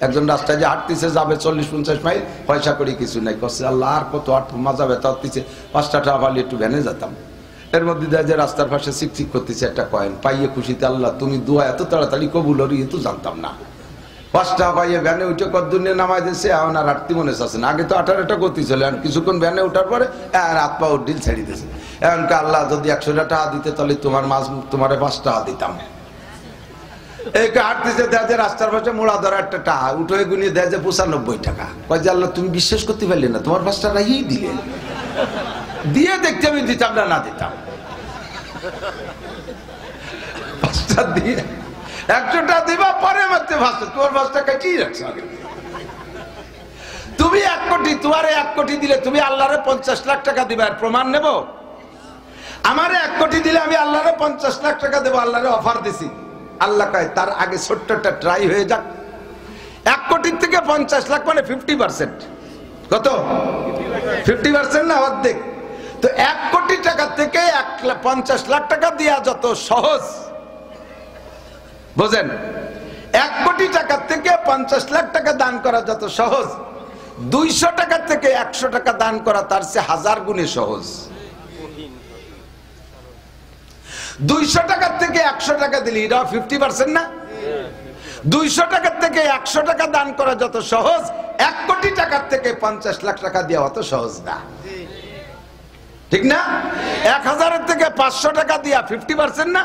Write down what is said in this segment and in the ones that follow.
একজন রাস্তায় যে হাঁটতেছে, যাবে 40-50 মাইল, পয়সা করে কিছু নাই, কষ্ট আল্লাহ আর কত হাঁট, মাজা ব্যথা হচ্ছে, 5টা টাকা পালি একটু ভ্যানে যেতাম। এর মধ্যে দেয় যে রাস্তার পাশে চিকচিক করতেছে একটা কয়েন, পাইয়ে খুশিতে আল্লাহ তুমি দোয়া এত তাড়াতাড়ি কবুল হরি, তো জানতাম না। 5 টাকা পাইয়ে ভ্যানে উঠে কদ্দুনিয়া নামাই দিয়েছে, এখন আর হাঁটতে মনে চাচ্ছে না। আগে তো 18টা গতি চলে, এখন কিছুক্ষণ ভ্যানে ওঠার পরে হাত পা ডিল ছেড়ে দিয়েছে। এমনকি আল্লাহ যদি 100 টাকা দিতে, তাহলে তোমার মাছ তোমার 5 টাকা দিতাম। এই হাঁটতেছে, দেয় যে রাস্তার পাশে মোড়া ধরা একটা টাকা, উঠে গুনিয়ে দেয় যে 95 টাকা। কয় যে আল্লাহ তুমি বিশ্বাস করতে পারলে না, তোমার 5 টাকাই দিলে, দিয়ে দেখতে আমি দিতাম না দিতাম। 5 টাকা দিয়ে 100 টাকা দিবা, পরে মারতে ভাসছে, তোমার 5 টাকা কি রাখছো? তুমি 1 কোটি, তোমার 1 কোটি দিলে তুমি আল্লাহরে 50 লাখ টাকা দিবা, এর প্রমাণ নেব? আমারে 1 কোটি দিলে আমি আল্লাহরে 50 লাখ টাকা দেবো, আল্লাহরে অফার দিছি। আল্লাহ কয় তার আগে ছোট্ট একটা ট্রাই হয়ে যাক। 1 কোটির থেকে 50 লাখ মানে 50%। কত? 50% না অর্ধেক। তো 1 কোটি টাকা থেকে 50 লাখ টাকা দেওয়া যত সহজ, বুঝেন? 1 কোটি টাকা থেকে 50 লাখ টাকা দান করা যত সহজ, 200 টাকা থেকে 100 টাকা দান করা তার চেয়ে 1000 গুণে সহজ। 200 টাকার থেকে 100 টাকা দিলি, এটা 50% না? 200 টাকার থেকে 100 টাকা দান করা যত সহজ, 1 কোটি টাকার থেকে 50 লাখ টাকা দেওয়া অত সহজ না, ঠিক না? 1000-এর থেকে 500 টাকা দিয়া 50% না?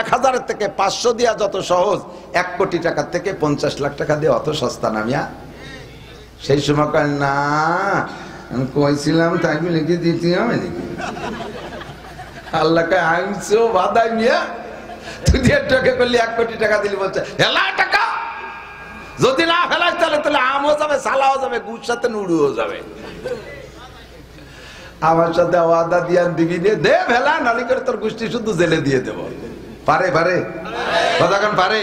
1000-এর থেকে 500 দিয়া যত সহজ, 1 কোটি টাকার থেকে 50 লাখ টাকা দেওয়া অত সস্তা না মিয়া। সেই সময় কয় না, আমি কইছিলাম তাই লিখে দিতে হবে নাকি? আল্লাহ কয় আইনছো বাদাই মিয়া, তুই 1.5 টাকা করলি 1 কোটি টাকা দিলি, বলছে হেলা টাকা। যদি না ফেলাস তাহলে আমও যাবে, সালাও যাবে, গুড় সাথে নুড়ুও যাবে। আমার সাথে ওয়াদা দিয়ান দিবি দে ফেলা, নালি করে তোর গোষ্ঠী শুধু জেলে দিয়ে দেব। পারে পারে কতক্ষণ পারে?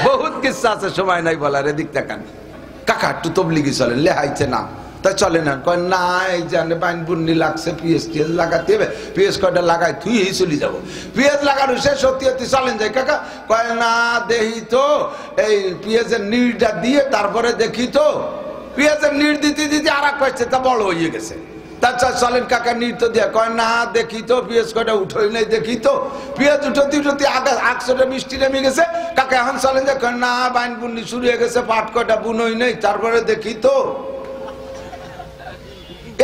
বহুত কিচ্ছা আছে, সময় নাই বলার। এদিক দেখান কাকা একটু তবলিগি চলেন, লেহাইছে না তাই চলে না। কয় না, এই জানে বাইন বুন্নি লাগছে, পিএস লাগাতে হবে, পিএস কয়টা লাগাই তুই চলে যাবো। পিএস লাগানো সে সত্যি সত্যি চলেন যায় কাকা। কয় না, দেখি তো এই পিএসের নিড়টা দিয়ে তারপরে দেখি তো। পিএসের নিড় দিতে দিতে আর এক পাচ্ছে, তা বড় হয়ে গেছে। তাছাড়া চলেন কাকা নিড় তো দিয়ে। কয় না, দেখি তো পিএস কয়টা উঠোই নাই, দেখি তো। পিএস উঠতে উঠতে আগে 800টা মিষ্টি নেমে গেছে কাকা, এখন চলেন যে। কয় না, বাইন বুন্নি শুরু হয়ে গেছে, পাট কয়টা বুনই নেই, তারপরে দেখি তো।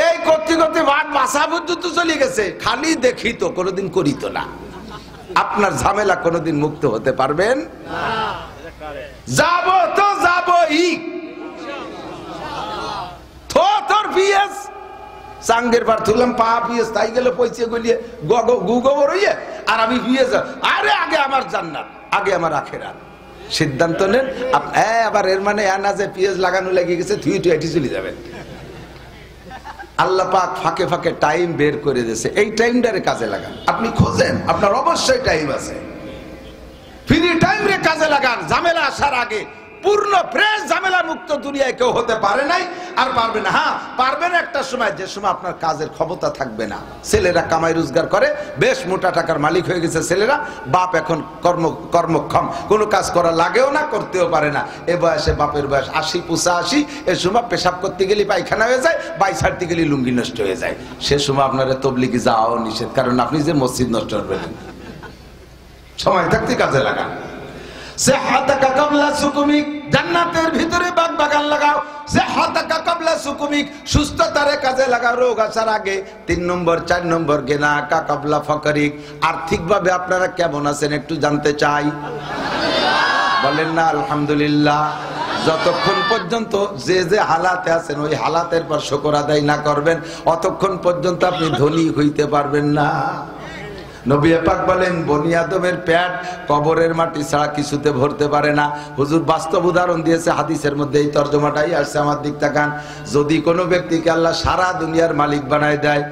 এই করতে করতে ভাট বাসা পর্যন্ত চলে গেছে, খালি দেখি তো, কোনোদিন করিত না। আপনার ঝামেলা কোনোদিন মুক্ত হতে পারবেন? যাব তো যাবই। তোর পিএস সাঙ্গের বার তুললাম, পা পিএস তাই গেলে পয়সা গলিয়ে গুগোবর হইয়ে, আর আমি পিএস। আরে আগে আমার জান্নাত, আগে আমার আখেরাত। সিদ্ধান্ত নেন। আবার এর মানে না যে পিএস লাগানো লেগে গেছে তুই এটি চলে যাবেন। আল্লাহ পাক ফাঁকে ফাঁকে টাইম বের করে দিয়েছে, এই টাইমটারে কাজে লাগান। আপনি খোঁজেন, আপনার অবশ্যই টাইম আছে, ফ্রি টাইম রে কাজে লাগান। ঝামেলা আসার আগে পূর্ণ ফ্রেশ ঝামেলা মুক্ত দুনিয়ায় কেউ হতে পারে নাই, আর পারবে না। হ্যাঁ পারবেন একটা সময়, যে সময় আপনার কাজের ক্ষমতা থাকবে না। ছেলেরা কামাই রোজগার করে, বেশ মোটা টাকার মালিক হয়ে গেছে ছেলেরা, বাপ এখন কর্মক্ষম, কোনো কাজ করা লাগেও না, করতেও পারে না। এ বয়সে বাপের বয়স 80-85, এ সময় পেশাব করতে গেলে পায়খানা হয়ে যায়, বাই ছাড়তে গেলে লুঙ্গি নষ্ট হয়ে যায়। সে সময় আপনারা তবলিগে যাওয়াও নিষেধ, কারণ আপনি যে মসজিদ নষ্ট করবেন। সময় থাকতে কাজে লাগান। সিহহাতাকা ক্বাবলা সুকুমিক, জান্নাতের ভিতরে বাগ বাগান লাগাও। সিহহাতাকা ক্বাবলা সুকুমিক, সুস্থতারে কাজে লাগাও রোগ আসার আগে। 3 নম্বর 4 নম্বর গিনাকা ক্বাবলা ফাকরিক, আর্থিকভাবে আপনারা কেমন আছেন একটু জানতে চাই। বলেন না আলহামদুলিল্লাহ। যতক্ষণ পর্যন্ত যে যে হালাতে আছেন ওই হালাতের পর শুকর আদায় না করবেন, অতক্ষণ পর্যন্ত আপনি ধনী হইতে পারবেন না। নবী পাক বলেন, বনি আদমের পেট কবরের মাটি ছাড়া কিছুতে ভরতে পারে না। হুজুর বাস্তব উদাহরণ দিয়েছে, হাদিসের মধ্যে এই তর্জমাটাই আসছে। আমার দিক তাকান, যদি কোনো ব্যক্তিকে আল্লাহ সারা দুনিয়ার মালিক বানায় দেয়,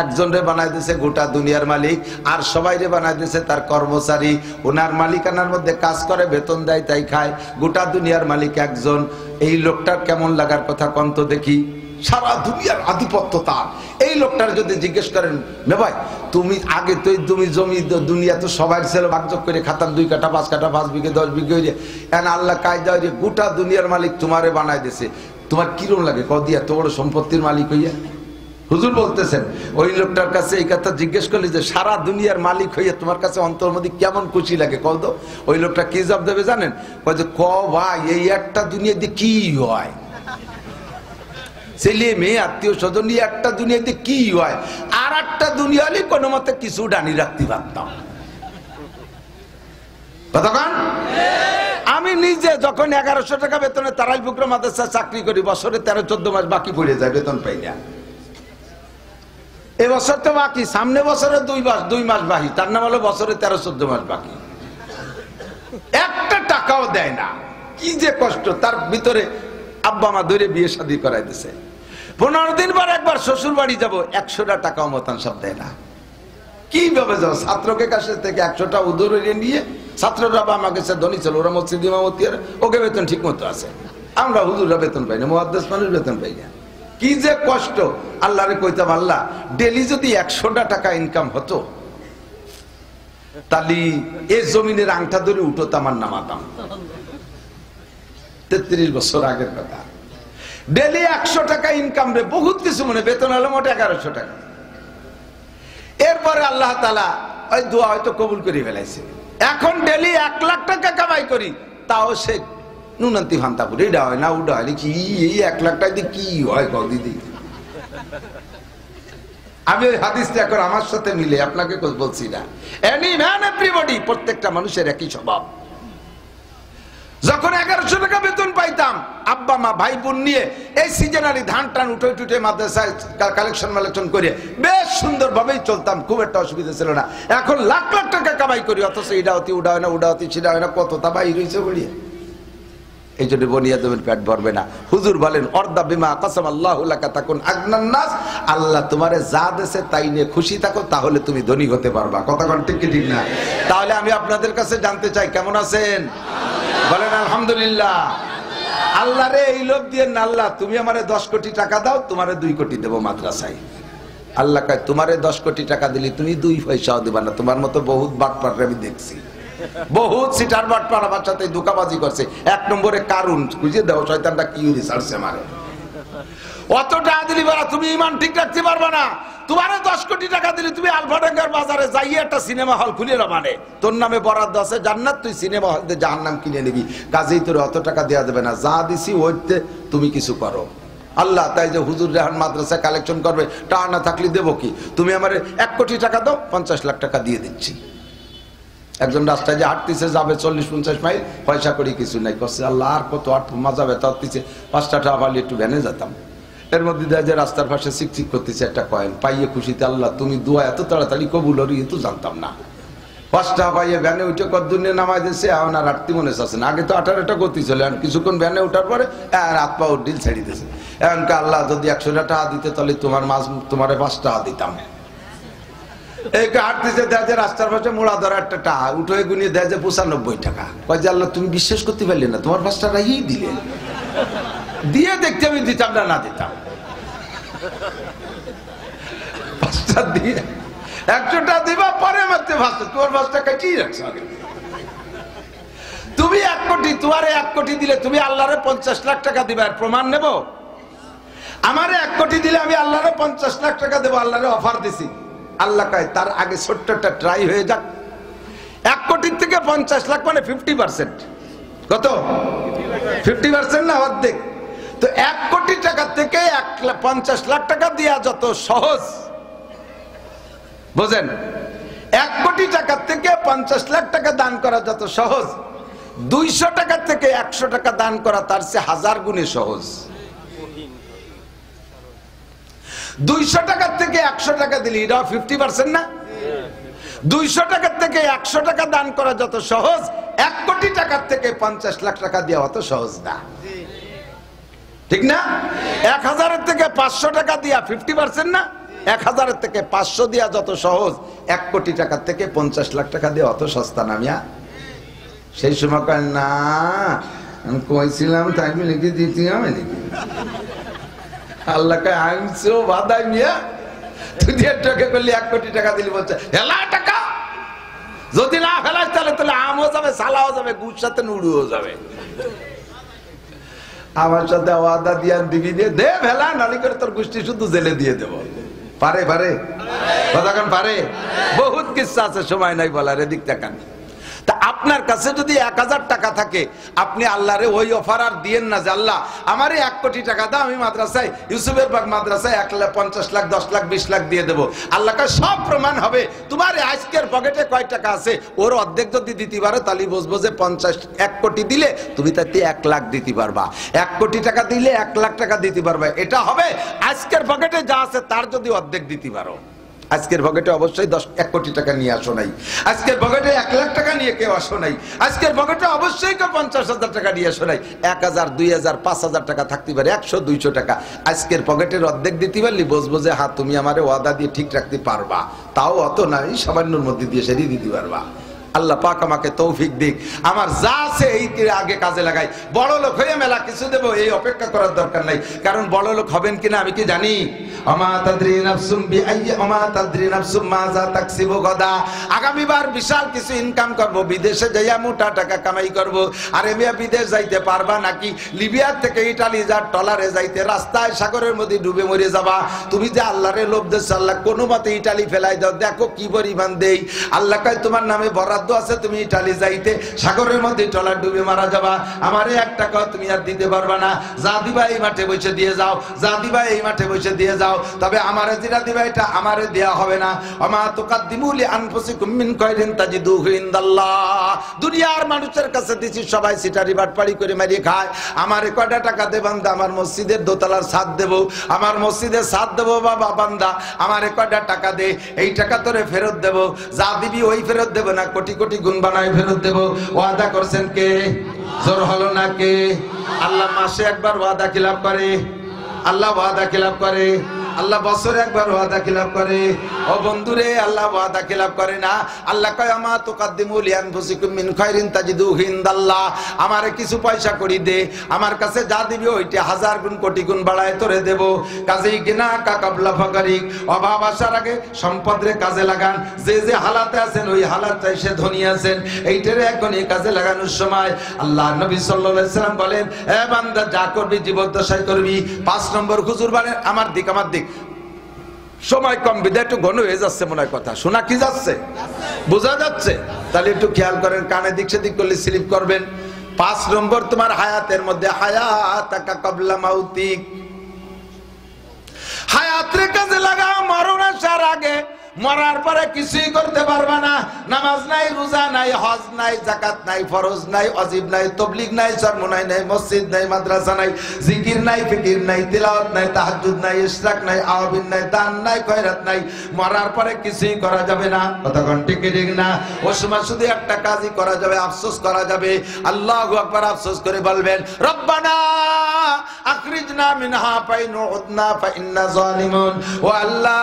একজনরে বানায় দিয়েছে গোটা দুনিয়ার মালিক, আর সবাইরে বানায় দিয়েছে তার কর্মচারী, ওনার মালিকানার মধ্যে কাজ করে, বেতন দেয়, তাই খায়। গোটা দুনিয়ার মালিক একজন। এই লোকটার কেমন লাগার কথা কন্ত দেখি। সারা দুনিয়ার আধিপত্য তার। এই লোকটার যদি জিজ্ঞেস করেন না ভাই তুমি আগে তো তুমি জমি দুনিয়া তো সবাই ছিল ভাগযোগ করে খাতাম 2 কাঠা 5 কাঠা 5 বিঘে 10 বিঘে হয়ে এখন আল্লাহ কায়দা হয়ে গোটা দুনিয়ার মালিক তোমারে বানাই দিয়েছে, তোমার কিরম লাগে কদিয়া তো বড় সম্পত্তির মালিক হইয়া? হুজুর বলতেছেন ওই লোকটার কাছে এই কথা জিজ্ঞেস করলে যে সারা দুনিয়ার মালিক হইয়া তোমার কাছে অন্তর মধ্যে কেমন খুশি লাগে কল তো? ওই লোকটা কি জবাব দেবে জানেন? কয় যে ক ভাই এই একটা দুনিয়া দিয়ে কি হয়, ছেলে মেয়ে আত্মীয় স্বজন নিয়ে একটা দুনিয়াতে কি হয়, আর একটা দুনিয়া হলে কোনো মতে কিছু ডানি রাখতে পারতাম। কতক্ষণ? আমি নিজে যখন 1100 টাকা বেতনে তারাইল বুকরা মাদ্রাসা চাকরি করি, বছরে 13-14 মাস বাকি পড়ে যায়, বেতন পাই না। এবছর তো বাকি, সামনে বছরে 2 মাস বাকি, তার নাম হলো বছরে 13-14 মাস বাকি, একটা টাকাও দেয় না। কি যে কষ্ট তার ভিতরে। আব্বা মা ধরে বিয়ে শাদী করাই দিছে, 15 দিন পর একবার শ্বশুর বাড়ি যাবো, 100 টাকাও মতান সব দেয় না। কিভাবে যাও? ছাত্রকে কাছে থেকে 100টা উদর নিয়ে, ছাত্ররা বা আমাকে ধনী ছিল, ওরা মসজিদ ইমামতি, ওকে বেতন ঠিক মতো আছে, আমরা হুজুররা বেতন পাই না, মুহাদ্দিস মানুষ বেতন পাই না। কি যে কষ্ট। আল্লাহরে কইতাম আল্লাহ ডেলি যদি 100টা টাকা ইনকাম হতো তাহলে এই জমিনের আংটা ধরে উঠোতাম আর নামাতাম। 33 বছর আগের কথা। ডেলি 100 টাকা ইনকাম রে, বহুত কিছু মনে, বেতন হলো মোট 1100 টাকা। এরপরে আল্লাহ তাআলা ওই দোয়া হয়তো কবুল করে ফেলাইছে। এখন ডেলি 1 লাখ টাকা কামাই করি, তাও সে নুনান্তি ভান্তা করে এটা হয় না ওটা হয় কি, এই 1 লাখ টাকা দিয়ে কি হয় গো দিদি? আমি ওই হাদিসটা এখন আমার সাথে মিলে আপনাকে বলছি না। এনি ম্যান এভরিবডি, প্রত্যেকটা মানুষের একই স্বভাব। যখন 1100 টাকা বেতন পাইতাম, আব্বা মা ভাই বোন নিয়ে এই সিজনালি ধান টান উঠে টুটে মাদ্রাসায় কালেকশন করে বেশ সুন্দর ভাবেই চলতাম, খুব একটা অসুবিধা ছিল না। এখন লাখ লাখ টাকা কামাই করি, অথচ ইডাওতি উড়া হয় না, উড়াওতি ছিড়া হয় না, কত তা বাই রয়েছে বলিয়ে। এই জন্য বনিয়া দেবেন পেট ভরবে না। হুজুর বলেন অর্দা বিমা কাসাম আল্লাহু লাকা তাকুন আগনান নাস, আল্লাহ তোমারে যা দেশে তাই নিয়ে খুশি থাকো, তাহলে তুমি ধনী হতে পারবা। কতক্ষণ ঠিক কি ঠিক না? তাহলে আমি আপনাদের কাছে জানতে চাই কেমন আছেন? বলেন আলহামদুলিল্লাহ। আল্লাহ রে এই লোভ দিয়ে না, আল্লাহ তুমি আমারে 10 কোটি টাকা দাও, তোমারে 2 কোটি দেবো মাদ্রাসায়। আল্লাহ কয় তোমারে 10 কোটি টাকা দিলি তুমি 2 পয়সাও দিবা না। তোমার মতো বহুত বাটপার আমি দেখছি, বহুত সিটার বাটপার আমার সাথে ধোঁকাবাজি করছে। 1 নম্বরে কারণ খুঁজে দাও, শয়তানটা কি রিসার্চে মারে। অত টাকা দিলি বলা তুমি ইমান ঠিক রাখতে পারবা না। তোমারে 10 কোটি টাকা দিলি, তুমি আলফাডাঙ্গার বাজারে যাইয়ে একটা সিনেমা হল খুলে না, মানে তোর নামে বরাদ্দ আছে জান্নাত, তুই সিনেমা হল দিয়ে জাহান্নাম কিনে নিবি, কাজেই তোর অত টাকা দেওয়া যাবে না, যা দিছি ওইতে তুমি কিছু করো। আল্লাহ তাই যে হুজুর রেহান মাদ্রাসা কালেকশন করবে, টাকা না থাকলে দেবো কি? তুমি আমারে 1 কোটি টাকা দাও, 50 লাখ টাকা দিয়ে দিচ্ছি। একজন রাস্তায় যে হাঁটতেছে, যাবে 40-50 মাইল, পয়সা করি কিছু নাই, করছে আল্লাহ আর কত মজা ব্যথা হচ্ছে, 5টা টাকা পারলে একটু ভ্যানে যেতাম। এর মধ্যে দেয় যে রাস্তার পাশে চিকচিক করতেছে একটা কয়েন, পাইয়ে খুশিতে আল্লাহ তুমি দোয়া এত তাড়াতাড়ি কবুল হরি, তো জানতাম না। 5 টাকা পাইয়ে ভ্যানে উঠে কদ্দুনে নামাই দিয়েছে, এখন আর আটটি মনে চাচ্ছে না। আগে তো 18টা গতি চলে, এখন কিছুক্ষণ ভ্যানে উঠার পরে হাত পা ডিল ছেড়ে দিয়েছে। এখনকার আল্লাহ যদি 100 টাকা দিতে তাহলে তোমারে 5 টাকা দিতাম। এই হাঁটতেছে দেয় যে রাস্তার পাশে মোড়া ধরা একটা টাকা উঠে গুনিয়ে দেয় যে 95 টাকা। কয় যে আল্লাহ তুমি বিশ্বাস করতে পারলে না, তোমার 5 টাকা দিলে, দিয়ে দেখতে আমি দিতাম না দিতাম। 5 টাকা দিয়ে 100 টাকা দিবা, পরে মারতে ভাসতে তোমার 5 টাকা কি রাখছো? তুমি 1 কোটি, তোমারে 1 কোটি দিলে তুমি আল্লাহরে 50 লাখ টাকা দিবা, এর প্রমাণ নেব? আমারে 1 কোটি দিলে আমি আল্লাহরে 50 লাখ টাকা দেবো, আল্লাহরে অফার দিছি। আল্লাহ কয় তার আগে ছোট্ট একটা ট্রাই হয়ে যাক। 1 কোটির থেকে 50 লাখ মানে 50%। কত? 50% না অর্ধেক। তো 1 কোটি টাকা থেকে 50 লাখ টাকা দেওয়া যত সহজ, বুঝেন? 1 কোটি টাকা থেকে 50 লাখ টাকা দান করা যত সহজ, 200 টাকা থেকে 100 টাকা দান করা তার চেয়ে 1000 গুণে সহজ। 200 টাকা থেকে 100 টাকা দিলি, এটা 50% না? 200 টাকা থেকে 100 টাকা দান করা যত সহজ, 1 কোটি টাকার থেকে 50 লাখ টাকা দেওয়া অত সহজ না, ঠিক না? 1000-এর থেকে 500 টাকা দিয়া 50% না? 1000-এর থেকে 500 দিয়া যত সহজ, 1 কোটি টাকার থেকে 50 লাখ টাকা দেওয়া অত সস্তা না মিয়া। সেই সময় কয় না, আমি কইছিলাম তাই লিখে দিতে হবে নাকি? আল্লাহকে আইনছো বাদাই মিয়া দুনিয়ার টাকা করলে 1 কোটি টাকা দিলি বলছে হেলা টাকা যদি না ফেলাস তাহলে আমও যাবে সালাও যাবে গুড় সাথে নুড়ুও যাবে আমার সাথে ওয়াদা দিয়া দিবি দে ভেলা নালি করে তোর গোষ্ঠী শুধু জেলে দিয়ে দেব পারে কতক্ষণ পারে বহুত কিস্সা আছে সময় নাই বলার এদিক তাকান তা আপনার কাছে যদি 1000 টাকা থাকে আপনি আল্লাহরে ওই অফার আর দিয়েন না যে আল্লাহ আমারে 1 কোটি টাকা দাও আমি মাদ্রাসায় ইউসুফের বাগ মাদ্রাসায় 1,50,00,000 10 লাখ 20 লাখ দিয়ে দেব আল্লাহকে সব প্রমাণ হবে তোমার আজকের পকেটে কয় টাকা আছে ওর অর্ধেক যদি দিতে পারো তাহলে বুঝবো যে 1 কোটি দিলে তুমি তাতে 1 লাখ দিতে পারবা 1 কোটি টাকা দিলে 1 লাখ টাকা দিতে পারবা এটা হবে আজকের পকেটে যা আছে তার যদি অর্ধেক দিতে পারো আজকের পকেটে অবশ্যই 1 কোটি টাকা নিয়ে আসো নাই আজকের পকেটে 1 লাখ টাকা নিয়ে কেউ আসো নাই আজকের পকেটে অবশ্যই 50,000 টাকা নিয়ে আসো নাই 1,000 2,000 5,000 টাকা থাকতে পারে 100 200 টাকা আজকের পকেটের অর্ধেক দিতে পারলি বুঝবো যে হ্যাঁ তুমি আমারে ওয়াদা দিয়ে ঠিক রাখতে পারবা তাও অত নাই সামান্যর মধ্যে দিয়ে সেটি দিতে পারবা আল্লাহ পাক আমাকে তৌফিক দিক আমার যা আছে এই আগে কাজে লাগাই বড় লোক হয়ে মেলা কিছু দেব এই অপেক্ষা করার দরকার নাই কারণ বড় লোক হবেন কিনা আমি কি জানি আমা তাদরি নাফসুম বিআইয়ি আমা তাদরি নাফসুম মাযা তাকসিবু গাদা আগামীবার বিশাল কিছু ইনকাম করব বিদেশে যাইয়া মোটা টাকা কামাই করব আরে মিয়া বিদেশ যাইতে পারবা নাকি লিবিয়া থেকে ইতালি যা টলারে যাইতে রাস্তায় সাগরের মধ্যে ডুবে মরে যাবা তুমি যে আল্লাহরে লোভ দেছ আল্লাহ কোনো মতে ইতালি ফেলাই দাও দেখো কি পরিমাণ দেই আল্লাহ কয় তোমার নামে বরাদ্দ আছে তুমি ইতালি যাইতে সাগরের মধ্যে টলার ডুবে মারা যাবা আমারে 1 টাকা তুমি আর দিতে পারবা না যা দিবা এই মাঠে বসে দিয়ে যাও যা দিবা এই মাঠে বসে দিয়ে যাও তবে আমারে যেটা দিবা এটা আমারে দেয়া হবে না আমা তুকাদ্দিমু লি আনফুসিকুম মিন খায়রিন তাজিদুহু ইনদাল্লাহ দুনিয়ার মানুষের কাছে দিছি সবাই সিটারি বাটপাড়ি করে মারিয়ে খায় আমারে কয়টা টাকা দে বান্দা আমার মসজিদের দোতলার ছাদ দেব আমার মসজিদের ছাদ দেব বাবা বান্দা আমারে কয়টা টাকা দে এই টাকা তোরে ফেরত দেব যা দিবি ওই ফেরত দেব না কোটি কোটি গুণ বানায় ফেরত দেব ওয়াদা করছেন কে জোর হলো না কে আল্লাহ মাসে একবার ওয়াদা খিলাফ করে আল্লাহ ওয়াদা খিলাফ করে আল্লাহ বছরে একবার ওয়াদা খিলাফ করে ও বন্ধুরে আল্লাহ ওয়াদা খিলাফ করে না আল্লাহ কয় আমা তুকাদ্দিমু লিআনফুসিকুম মিন খায়রিন তাজিদুহু ইনদাল্লাহ আমারে কিছু পয়সা করি দে আমার কাছে যা দিবি ওইটা 1000 গুণ কোটি গুণ বাড়ায় তোরে দেব কাজেই গিনা কা কাবলা ফাকারিক অভাব আসার আগে সম্পদরে কাজে লাগান যে যে হালাতে আছেন ওই হালাতটাই সে ধনী আছেন এইটারে এখনই কাজে লাগানোর সময় আল্লাহ নবী সাল্লাল্লাহু আলাইহি সাল্লাম বলেন এ বান্দা যা করবি জীবদ্দশায় করবি 5 নম্বর হুজুর বলেন আমার দিক সময় কম বিদায় একটু ঘন হয়ে যাচ্ছে মনে হয় কথা শোনা কি যাচ্ছে বোঝা যাচ্ছে তাহলে একটু খেয়াল করেন কানে দিক সেদিক করলে স্লিপ করবেন 5 নম্বর তোমার হায়াতের মধ্যে হায়াতাকা ক্বাবলা মাউতিক হায়াতের কাজে লাগাও মরণ আসার আগে মরার পরে কিছুই করতে পারবা না নামাজ নাই রোজা নাই হজ নাই যাকাত নাই ফরজ নাই ওয়াজিব নাই তাবলীগ নাই সরমনাই নাই মসজিদ নাই মাদ্রাসা নাই জিকির নাই ফিকির নাই তিলাওয়াত নাই তাহাজ্জুদ নাই ইশরাক নাই আওয়াবিন নাই দান নাই খয়রাত নাই মরার পরে কিছুই করা যাবে না কতক্ষণ ঠিক না ও সময় শুধু একটা কাজই করা যাবে আফসোস করা যাবে আল্লাহু আকবার আফসোস করে বলবেন রব্বানা আখরিজনা মিনহা ফাইনুদনা ফাইন্না জালিমুন ও আল্লাহ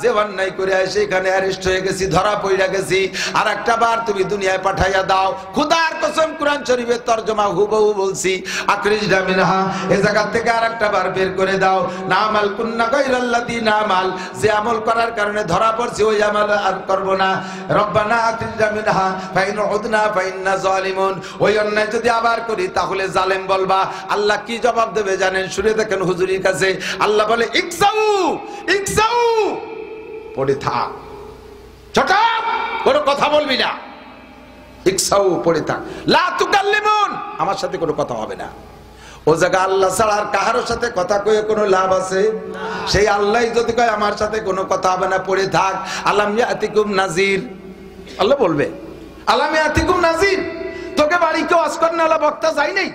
যে অন্যায় করে সেখানে অ্যারেস্ট হয়ে গেছি ধরা পড়ে গেছি আর একটা বার তুমি দুনিয়ায় পাঠাইয়া দাও খোদার কসম কোরআন শরীফের তরজমা হুবহু বলছি আখরিজনা মিনহা এই জায়গা থেকে আরেকটা বার বের করে দাও নামাল কুন্না গায়রাল্লাযী নামাল যে আমল করার কারণে ধরা পড়ছি ওই আমল আর করব না রব্বানা আখরিজনা মিনহা ফাইনুদনা ফাইন্না জালিমুন ওই অন্যায় যদি আবার করি তাহলে জালেম বলবা আল্লাহ কি জবাব দেবে জানেন শুনে দেখেন হুজুরের কাছে আল্লাহ বলে ইকসাউ ইকসাউ পড়ে থাক ছোট কোনো কথা বলবি না ইকসাউ পড়ে থাক লা তুকাল্লিমুন আমার সাথে কোনো কথা হবে না ও জায়গা আল্লাহ ছাড়া আর কারোর সাথে কথা কয়ে কোনো লাভ আছে সেই আল্লাহই যদি কয় আমার সাথে কোনো কথা হবে না পড়ে থাক আলাম ইয়াতিকুম নাজির আল্লাহ বলবে আলাম ইয়াতিকুম নাজির তোকে বাড়ি কেউ আসকর নালা বক্তা যাই নাই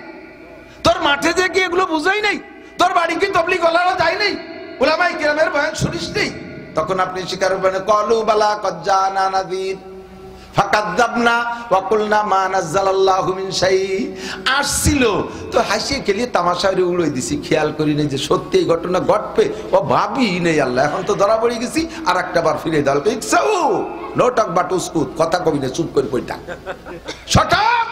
তোর মাঠে যে কি এগুলো বুঝাই নাই তোর বাড়ি কি তবলিগ ওলারা যায় নাই উলামায়ে কিরামের বয়ান শুনিস নেই তখন আপনি স্বীকার করবেন কলু বালা কদ জানা নাযীর ফাকাযাবনা ওয়া কুলনা মা নাযালাল্লাহু মিন শাই আসছিল তো হাসি খেলিয়ে তামাশায় উড়াই দিছি খেয়াল করি নাই যে সত্যি এই ঘটনা ঘটবে ও ভাবি নেই আল্লাহ এখন তো ধরা পড়ে গেছি আর একটা বার ফিরে দাও ইকসাউ নো টক বাট উসকুত কথা কবি না চুপ করে পড়ে থাক শট আপ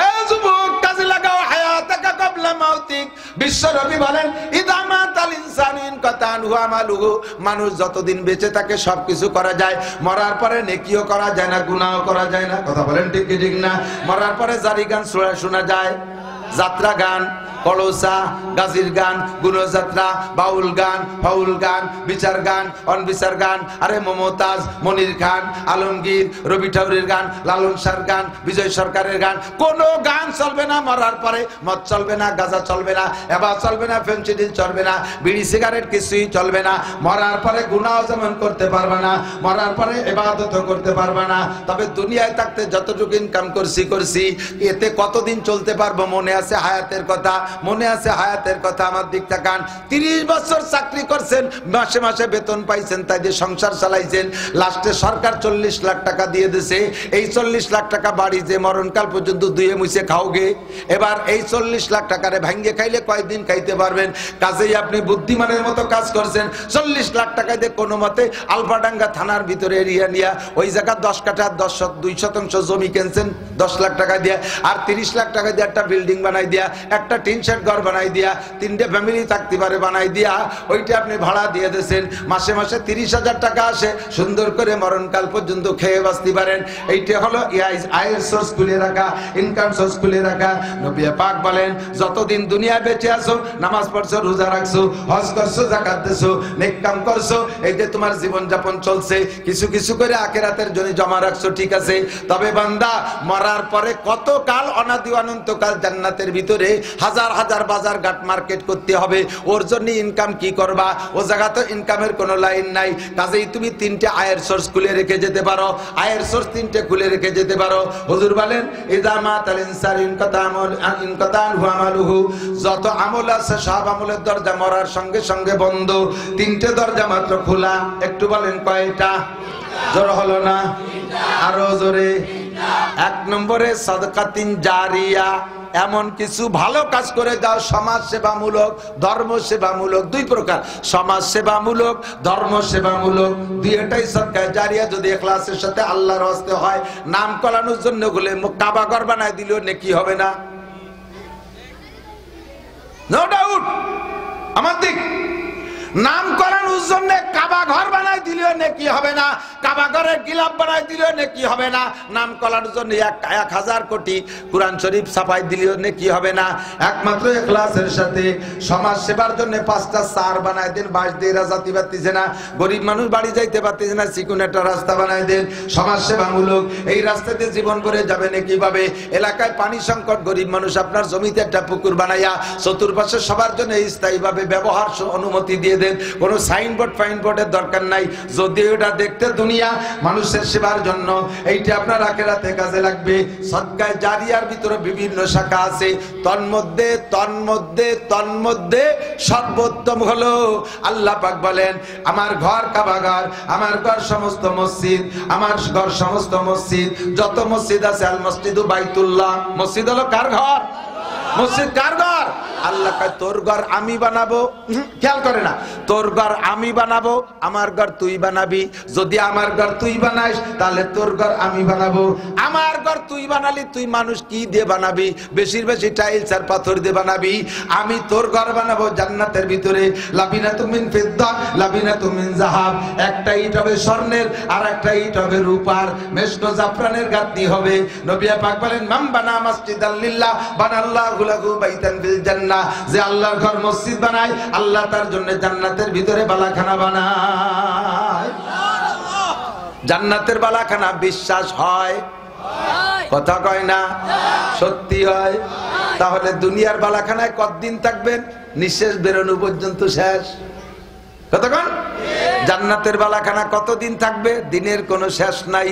এ যুবক কাজে লাগাও হায়াতাকা ক্বাবলা মাউতিক বিশ্বনবী বলেন ইদা মাতাল ইনসানু ইনকাতা আনহু আমালুহু, মানুষ যতদিন বেঁচে থাকে সবকিছু করা যায়, মরার পরে নেকিও করা যায় না, গুনাহও করা যায় না। কথা বলেন ঠিক কি ঠিক না? মরার পরে জারি গান শোনা যায়, যাত্রা গান, কলসা, গাজির গান, গুণযাত্রা, বাউল গান, ফাউল গান, বিচার গান, অনবিচার গান, আরে মমতাজ, মনির খান, আলমগীর, রবি ঠাকুরের গান, লালন শাহর গান, বিজয় সরকারের গান, কোনো গান চলবে না মরার পরে। মদ চলবে না, গাঁজা চলবে না, এবা চলবে না, ফেনসিডিল চলবে না, বিড়ি সিগারেট কিছুই চলবে না। মরার পরে গুনাহ যেমন করতে পারবে না, মরার পরে ইবাদতও করতে পারবে না। তবে দুনিয়ায় থাকতে যতটুকু ইনকাম করছি, এতে কতদিন চলতে পারবো? মনে আছে হায়াতের কথা, মনে আছে হায়াতের কথা। আমার দিক তাকান, 30 বছর চাকরি করছেন, মাসে মাসে বেতন পাইছেন, তাই দিয়ে সংসার চালাইছেন। লাস্টে সরকার 40 লাখ টাকা দিয়ে দিছে। এই 40 লাখ টাকা বাড়ি যে মরণকাল পর্যন্ত দুয়ে মুছে খাওগে। এবার এই 40 লাখ টাকারে ভাঙ্গে খাইলে কয়দিন খাইতে পারবেন? কাজেই আপনি বুদ্ধিমানের মতো কাজ করছেন। 40 লাখ টাকা দিয়ে কোনো মতে আলফাডাঙ্গা থানার ভিতরে এরিয়া নিয়া ওই জায়গা 10 কাঠা 2 শতাংশ জমি কিনছেন 10 লাখ টাকা দিয়ে, আর 30 লাখ টাকা দিয়ে একটা বিল্ডিং বানাই দিয়া, একটা টিন শেড ঘর বানাই দিয়া, 3টে ফ্যামিলি থাকতে পারে বানাই দিয়া, ওইটা আপনি ভাড়া দিয়ে দিয়েছেন। মাসে মাসে 30,000 টাকা আসে, সুন্দর করে মরণকাল পর্যন্ত খেয়ে বাঁচতে পারেন। এইটা হলো আয়ের সোর্স খুলে রাখা, ইনকাম সোর্স খুলে রাখা। নবী পাক বলেন যতদিন দুনিয়ায় বেঁচে আছো, নামাজ পড়ছো, রোজা রাখছো, হজ করছো, যাকাত দিছো, নেক কাম করছো, এই যে তোমার জীবন যাপন চলছে, কিছু কিছু করে আখিরাতের জন্য জমা রাখছো, ঠিক আছে। তবে বান্দা মরার পরে কতকাল, অনাদি অনন্তকাল জান্নাতের ভিতরে হাজার হাজার বাজার ঘাট মার্কেট করতে হবে। ওর জন্য ইনকাম কি করবা? ও জায়গা তো ইনকামের কোনো লাইন নাই। কাজেই তুমি 3টে আয়ের সোর্স খুলে রেখে যেতে পারো, আয়ের সোর্স 3টে খুলে রেখে যেতে পারো। হুজুর বলেন ইযা মাতাল ইনসানু ইনকাতা আনহু আমালুহু, যত আমল আছে সব আমলের দরজা মরার সঙ্গে সঙ্গে বন্ধ। 3টে দরজা মাত্র খোলা। একটু বলেন কয়টা? জোর হলো না, আরো জোরে। 1 নম্বরে সাদকাতিন জারিয়া, এমন কিছু ভালো কাজ করে দাও, সমাজ সেবামূলক, ধর্ম সেবামূলক। 2 প্রকার, সমাজ সেবামূলক, ধর্ম সেবামূলক, দুইটাই সদকা জারিয়া। যদি ইখলাসের সাথে আল্লাহর ওয়াস্তে হয়, নাম করানোর জন্য বলে কাবা ঘর বানায় দিলেও নেকি হবে না, নো ডাউট। আমার দিক নাম করানোর জন্য কাবা ঘর বানাই দিলেও নেকি হবে না, কাবা ঘরের গিলাফ বানাই দিলেও নেকি হবে না। নাম করানোর জন্য 1000 কোটি কোরআন শরীফ ছাপাই দিলেও নেকি হবে না। একমাত্র ইখলাসের সাথে সমাজ সেবার জন্য 5টা সার বানাই দেন, বাস দিয়ে রাজাতি পারতেছে না, গরিব মানুষ বাড়ি যাইতে পারতেছে না, চিকুন একটা রাস্তা বানাই দেন, সমাজ সেবামূলক। এই রাস্তাতে জীবন করে যাবে না কিভাবে? এলাকায় পানি সংকট, গরিব মানুষ আপনার জমিতে একটা পুকুর বানাইয়া চতুর্পাশে সবার জন্য স্থায়ীভাবে ব্যবহার অনুমতি দিয়ে দেন। কোনো সাইনবোর্ড ফাইনবোর্ডের দরকার নাই, যদি ওটা দেখতে দুনিয়া মানুষের সেবার জন্য, এইটা আপনার আখিরাতে কাজে লাগবে। সদকায়ে জারিয়ার ভিতরে বিভিন্ন শাখা আছে, তন্মধ্যে তন্মধ্যে তন্মধ্যে সর্বোত্তম হলো আল্লাহ পাক বলেন আমার ঘর কাবা ঘর, আমার ঘর সমস্ত মসজিদ, আমার ঘর সমস্ত মসজিদ। যত মসজিদ আছে আল মসজিদু বাইতুল্লাহ, মসজিদ হলো কার ঘর? মসজিদ কার ঘর? আল্লাহ কয় তোর ঘর আমি বানাবো। খেয়াল করে না, তোর ঘর আমি বানাবো, আমার ঘর তুই বানাবি। যদি আমার ঘর তুই বানাইস তাহলে তোর ঘর আমি বানাবো। আমার ঘর তুই বানালি, তুই মানুষ কি দিয়ে বানাবি? বেশির বেশি টাইলস আর পাথর দিয়ে বানাবি। আমি তোর ঘর বানাবো জান্নাতের ভিতরে, লাবিনাতুম মিন ফিদ্দা লাবিনাতুম মিন যাহাব। একটা ইট হবে স্বর্ণের, আর একটা ইট হবে রূপার, মেশক জাফরানের গাঁথনি হবে। নবী পাক বলেন মান বানা মাসজিদাল লিল্লাহ বানাল্লাহু লাহু বাইতান ফিল জান্নাহ। যে আল্লাহর ঘর মসজিদ বানায়, আল্লাহ তার জন্য জান্নাতের ভিতরে বালাখানা বানায়। জান্নাতের বালাখানা বিশ্বাস হয়? কথা কয় না, সত্যি হয়। তাহলে দুনিয়ার বালাখানায় কতদিন থাকবেন? নিঃশ্বাস বেরোনো পর্যন্ত শেষ। কতক্ষণ? জান্নাতের বালাখানা কতদিন থাকবে? দিনের কোনো শেষ নাই।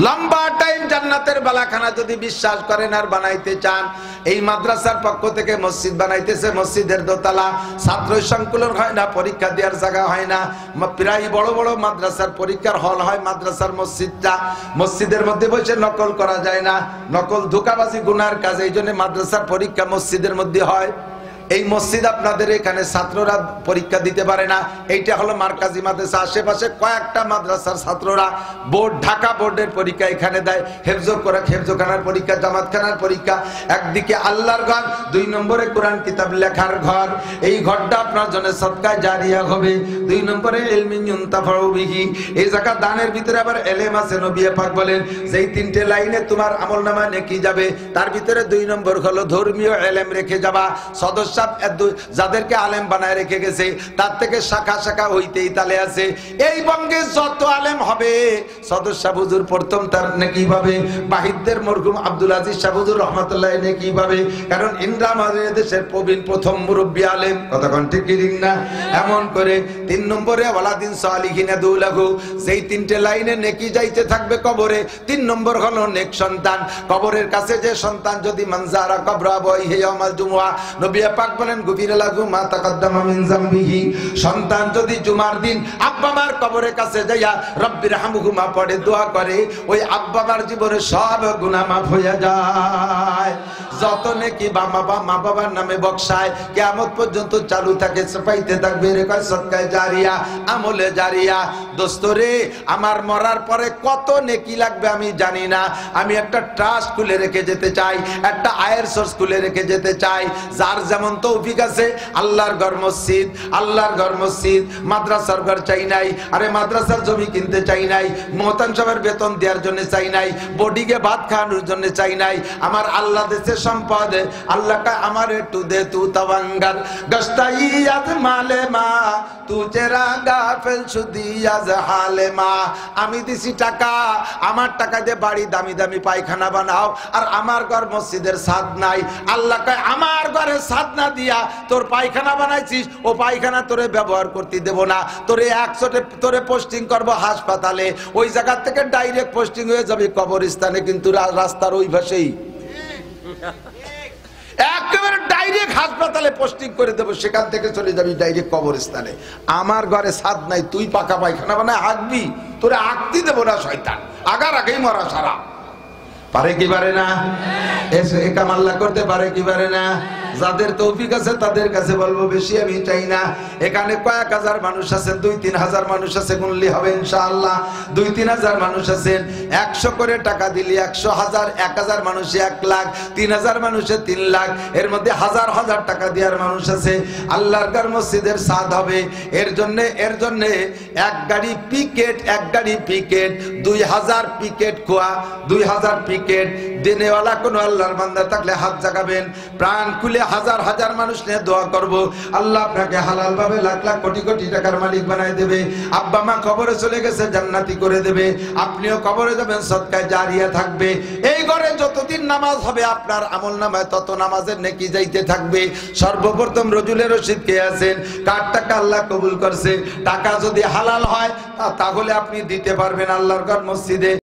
লম্বা টাইম জান্নাতের বালাখানা যদি বিশ্বাস করেন আর বানাইতে চান, এই মাদ্রাসার পক্ষ থেকে মসজিদ বানাইতেছে, মসজিদের দোতলা, ছাত্র সংকুলন হয় না, পরীক্ষা দেওয়ার জায়গা হয় না। প্রায় বড় বড় মাদ্রাসার পরীক্ষার হল হয় মাদ্রাসার মসজিদটা। মসজিদের মধ্যে বসে নকল করা যায় না, নকল ধোঁকাবাজি গুনার কাজ, এই জন্য মাদ্রাসার পরীক্ষা মসজিদের মধ্যে হয়। এই মসজিদ আপনাদের এখানে ছাত্ররা পরীক্ষা দিতে পারে না, এইটা হলো মার্কাজি মাদ্রাসা। আশেপাশে কয়েকটা মাদ্রাসার ছাত্ররা বোর্ড, ঢাকা বোর্ডের পরীক্ষা এখানে দেয়, হেফজখানার পরীক্ষা, জামাতখানার পরীক্ষা। একদিকে আল্লাহর ঘর, 2 নম্বরে কোরআন কিতাব লেখার ঘর। এই ঘরটা আপনার জন্য সদকায়ে জারিয়া হবে। 2 নম্বরে ইলমিন ইউনতাফাউ বিহি, এই জায়গা দানের ভিতরে আবার এলেম আছে। নবী পাক বলেন যেই 3টে লাইনে তোমার আমলনামায় নেকি যাবে, তার ভিতরে 2 নম্বর হলো ধর্মীয় এলেম রেখে যাবা। সদস্য যাদেরকে আলেম বানায় রেখে গেছে, তার থেকে শাখা শাখা হইতেই তালে আছে। এই বঙ্গে যত আলেম হবে, সদস্য হুজুর প্রথম তার নেকি পাবে, বাহিদদের মরহুম আব্দুল আজিজ শাহ হুজুর রহমাতুল্লাহ নেকি পাবে, কারণ ইন্দ্রা আমাদের দেশের প্রবীণ প্রথম মুরব্বী আলেম। কথা কোন ঠিক কি না? এমন করে 3 নম্বরে ওয়ালাদিন সালিহিন দুলাহু, যেই 3টে লাইনে নেকি যাইতে থাকবে কবরে। 3 নম্বর হলো নেক সন্তান। কবরের কাছে যে সন্তান যদি মানজারা কবরা বইহি ইয়াউমাল জুমআ, নবী পাক বলেন গুফিরা লাহু মা তাকাদ্দামা মিন যামবিহি। সন্তান যদি জুমার দিন আব্বা মার কবরের কাছে যাইয়া রব্বির হামহুমা পড়ে দোয়া করে, ওই আব্বা মার জীবনে সব গুনাহ মাফ হয়ে যায়। যত নেকি মা বাবার নামে বক্সায় কিয়ামত পর্যন্ত চালু থাকে, পাইতে থাকবে। রে কয় সদকায়ে জারিয়া, আমলে জারিয়া। দোস্তরে, আমার মরার পরে কত নেকি লাগবে আমি জানি না। আমি একটা ট্রাস্ট খুলে রেখে যেতে চাই, একটা আয়ের সোর্স খুলে রেখে যেতে চাই। যার যেমন তৌফিক আছে, আল্লাহর ঘর মসজিদ, আল্লাহর ঘর মসজিদ, মাদ্রাসার ঘর চাই নাই, আরে মাদ্রাসার জমি কিনতে চাই নাই, মোহতান সাহেবের বেতন দেওয়ার জন্য চাই নাই, বডিকে ভাত খাওয়ানোর জন্য চাই নাই। আমার আল্লাহ দেশের সম্পদ, আল্লাহ কা আমার একটু দে তু তাওয়াঙ্গার গস্তাইয়াত মালে মা তু চেরা গাফেল সুদিয়াজ হালে মা। আমি দিছি টাকা, আমার টাকা দিয়ে বাড়ি দামি দামি পায়খানা বানাও, আর আমার ঘর মসজিদের ছাদ নাই। আল্লাহ কয় আমার ঘরে ছাদ না দিয়া তোর পায়খানা বানাইছিস, ও পায়খানা তোরে ব্যবহার করতে দেব না। তোরে 100 তোরে পোস্টিং করব হাসপাতালে, ওই জায়গা থেকে ডাইরেক্ট পোস্টিং হয়ে যাবে কবরস্থানে, কিন্তু রাস্তার ওই পাশেই একেবারে ডাইরেক্ট হাসপাতালে পোস্টিং করে দেবো, সেখান থেকে চলে যাবি ডাইরেক্ট কবরস্থানে। আমার ঘরে ছাদ নাই, তুই পাকা পায়খানা বানায় আঁকবি, তোরে আঁকতে দেবো না শয়তান। আগার আগেই মরা সারা। পারে কি পারে না? এ কাম আল্লাহ করতে পারে কি পারে না? যাদের তৌফিক আছে তাদের কাছে বলবো, বেশি আমি চাই না। এখানে কয়েক হাজার মানুষ আছেন, 2-3 হাজার মানুষ আছে, গুনলি হবে ইনশাআল্লাহ। 2-3 হাজার মানুষ আছেন, 100 করে টাকা দিলি 100,000, 1000 মানুষে 1 লাখ, 3000 মানুষে 3 লাখ, এর মধ্যে হাজার হাজার টাকা দেওয়ার মানুষ আছে। আল্লাহর ঘর মসজিদের ছাদ হবে, এর জন্য এক গাড়ি পিকেট 2000 পিকেট খোয়া, 2000 পিকেট দেনেওয়ালা কোন আল্লাহর বান্দা থাকলে হাত জাগাবেন, প্রাণ খুলে হাজার হাজার মানুষ নিয়ে দোয়া করব। আল্লাহ আপনাকে হালাল ভাবে লাখ লাখ কোটি কোটি টাকার মালিক বানায় দেবে। আব্বা মা কবরে চলে গেছে, জান্নাতি করে দেবে। আপনিও কবরে যাবেন, সদকায়ে জারিয়া থাকবে। এই ঘরে যতদিন নামাজ হবে আপনার আমল নামায় তত নামাজের নেকি যাইতে থাকবে। সর্বপ্রথম রজুলের রশিদ কে আছেন, কার টাকা আল্লাহ কবুল করছে। টাকা যদি হালাল হয় তাহলে আপনি দিতে পারবেন আল্লাহর ঘর মসজিদে।